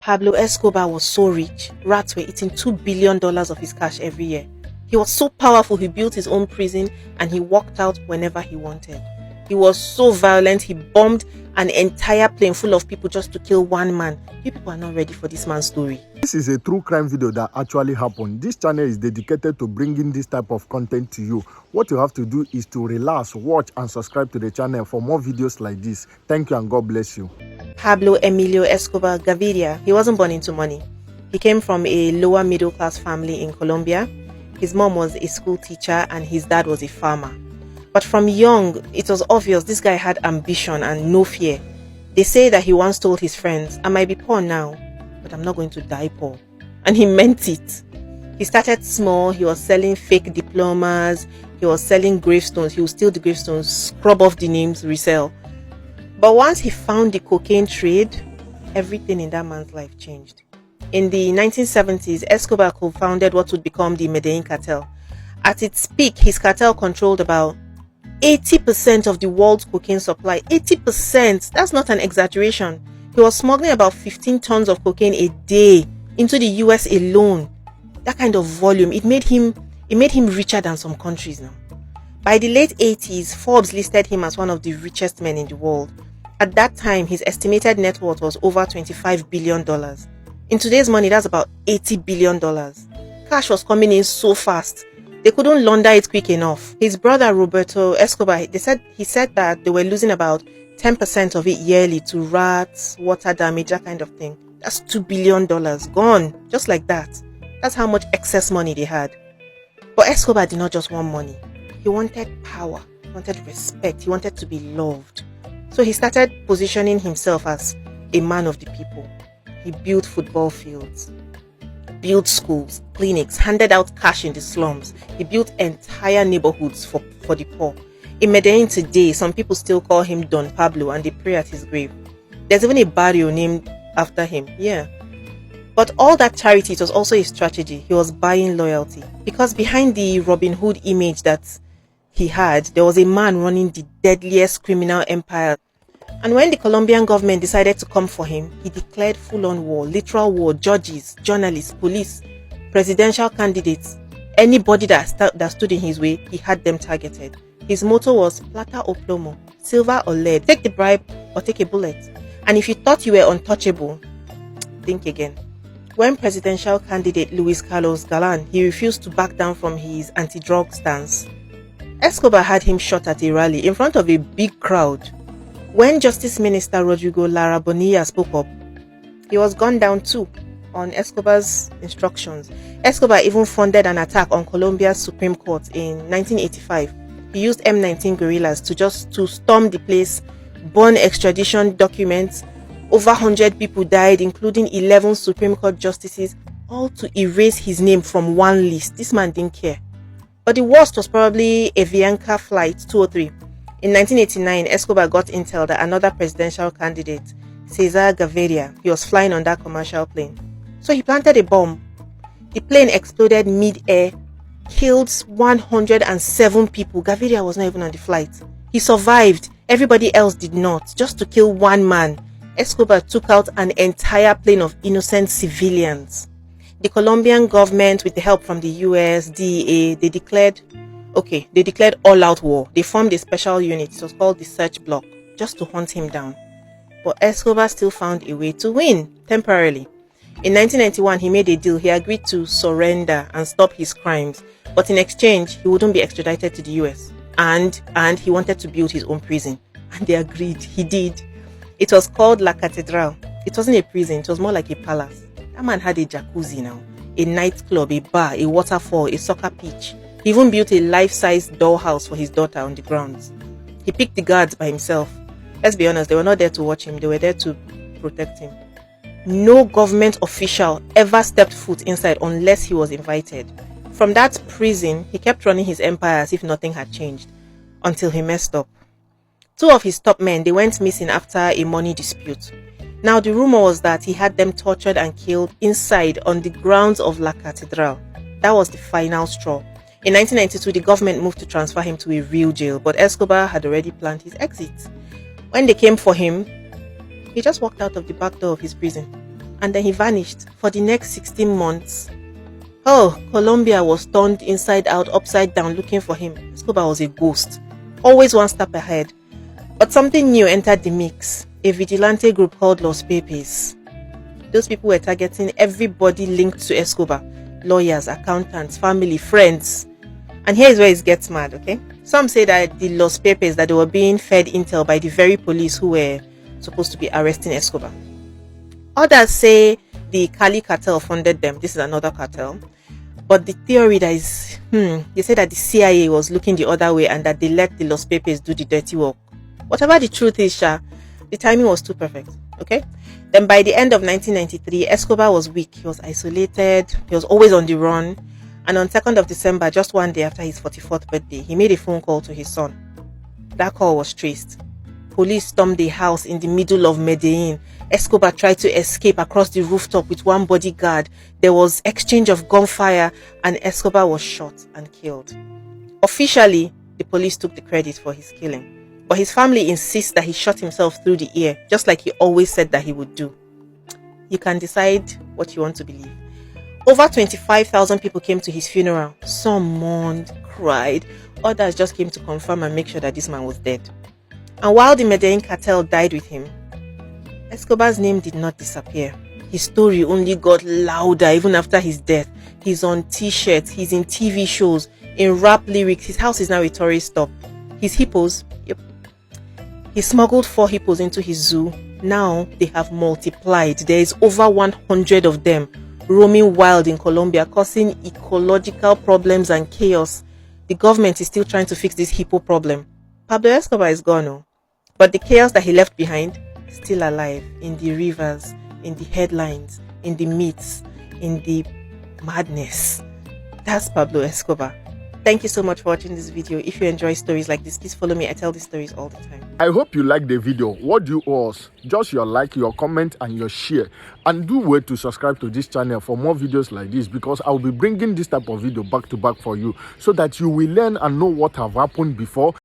Pablo Escobar was so rich, rats were eating $2 billion of his cash every year. He was so powerful, he built his own prison and he walked out whenever he wanted. He was so violent, he bombed an entire plane full of people just to kill one man. You people are not ready for this man's story. This is a true crime video that actually happened. This channel is dedicated to bringing this type of content to you. What you have to do is to relax, watch and subscribe to the channel for more videos like this. Thank you and God bless you. Pablo Emilio Escobar Gaviria, he wasn't born into money. He came from a lower middle class family in Colombia. His mom was a school teacher and his dad was a farmer. But from young, it was obvious this guy had ambition and no fear. They say that he once told his friends, "I might be poor now, but I'm not going to die poor." And he meant it. He started small. He was selling fake diplomas. He was selling gravestones. He would steal the gravestones, scrub off the names, resell. But once he found the cocaine trade, everything in that man's life changed. In the 1970s, Escobar co-founded what would become the Medellín Cartel. At its peak, his cartel controlled about 80% of the world's cocaine supply. 80%! That's not an exaggeration. He was smuggling about 15 tons of cocaine a day into the US alone. That kind of volume, it made him richer than some countries now. By the late 80s, Forbes listed him as one of the richest men in the world. At that time, his estimated net worth was over $25 billion. In today's money, that's about $80 billion. Cash was coming in so fast. They couldn't launder it quick enough. His brother Roberto Escobar, he said that they were losing about 10% of it yearly to rats, water damage, that kind of thing. That's $2 billion gone, just like that. That's how much excess money they had. But Escobar did not just want money. He wanted power, he wanted respect, he wanted to be loved. So he started positioning himself as a man of the people. He built football fields, built schools, clinics, handed out cash in the slums. He built entire neighborhoods for the poor. In Medellin today, some people still call him Don Pablo and they pray at his grave. There's even a barrio named after him. Yeah. But all that charity, it was also a strategy. He was buying loyalty. Because behind the Robin Hood image that he had, there was a man running the deadliest criminal empire. And when the Colombian government decided to come for him, he declared full-on war, literal war, judges, journalists, police, presidential candidates, anybody that stood in his way, he had them targeted. His motto was plata o plomo, silver or lead, take the bribe or take a bullet. And if you thought you were untouchable, think again. When presidential candidate Luis Carlos Galan, he refused to back down from his anti-drug stance, Escobar had him shot at a rally in front of a big crowd. When Justice Minister Rodrigo Lara Bonilla spoke up, he was gunned down too on Escobar's instructions. Escobar even funded an attack on Colombia's Supreme Court in 1985. He used M19 guerrillas to storm the place, burn extradition documents. Over 100 people died, including 11 Supreme Court justices, all to erase his name from one list. This man didn't care. But the worst was probably Avianca Flight 203. In 1989, Escobar got intel that another presidential candidate, Cesar Gaviria, he was flying on that commercial plane. So he planted a bomb. The plane exploded mid-air, killed 107 people. Gaviria was not even on the flight. He survived. Everybody else did not. Just to kill one man, Escobar took out an entire plane of innocent civilians. The Colombian government, with the help from the US, DEA, they declared all-out war. They formed a special unit. It was called the Search Block, just to hunt him down. But Escobar still found a way to win, temporarily. In 1991, he made a deal. He agreed to surrender and stop his crimes. But in exchange, he wouldn't be extradited to the US. And he wanted to build his own prison. And they agreed. He did. It was called La Catedral. It wasn't a prison. It was more like a palace. That man had a jacuzzi now, a nightclub, a bar, a waterfall, a soccer pitch. He even built a life-size dollhouse for his daughter on the grounds. He picked the guards by himself. Let's be honest, they were not there to watch him. They were there to protect him. No government official ever stepped foot inside unless he was invited. From that prison, he kept running his empire as if nothing had changed, until he messed up. Two of his top men, they went missing after a money dispute. Now the rumor was that he had them tortured and killed inside on the grounds of La Catedral. That was the final straw. In 1992, the government moved to transfer him to a real jail, but Escobar had already planned his exit. When they came for him, he just walked out of the back door of his prison and then he vanished for the next 16 months. Oh, Colombia was turned inside out, upside down, looking for him. Escobar was a ghost, always one step ahead. But something new entered the mix, a vigilante group called Los Pepes. Those people were targeting everybody linked to Escobar, lawyers, accountants, family, friends. And here is where it gets mad, okay? Some say that the Los Pepes, that they were being fed intel by the very police who were supposed to be arresting Escobar. Others say the Cali cartel funded them. This is another cartel. But the theory that is, they say that the CIA was looking the other way and that they let the Los Pepes do the dirty work. Whatever the truth is, the timing was too perfect, okay? Then by the end of 1993, Escobar was weak. He was isolated. He was always on the run. And on 2nd of December, just one day after his 44th birthday, he made a phone call to his son. That call was traced. Police stormed the house in the middle of Medellín. Escobar tried to escape across the rooftop with one bodyguard. There was exchange of gunfire and Escobar was shot and killed. Officially, the police took the credit for his killing, but his family insists that he shot himself through the ear, just like he always said that he would do. You can decide what you want to believe. Over 25,000 people came to his funeral. Some mourned, cried. Others just came to confirm and make sure that this man was dead. And while the Medellín Cartel died with him, Escobar's name did not disappear. His story only got louder even after his death. He's on t-shirts, he's in TV shows, in rap lyrics. His house is now a tourist stop. His hippos, yep. He smuggled 4 hippos into his zoo. Now they have multiplied. There is over 100 of them roaming wild in Colombia, causing ecological problems and chaos. The government is still trying to fix this hippo problem. Pablo Escobar is gone, but the chaos that he left behind is still alive in the rivers, in the headlines, in the myths, in the madness. That's Pablo Escobar. Thank you so much for watching this video. If you enjoy stories like this, please follow me. I tell these stories all the time. I hope you liked the video. What do you owe us? Just your like, your comment and your share. And do wait to subscribe to this channel for more videos like this, because I will be bringing this type of video back to back for you so that you will learn and know what have happened before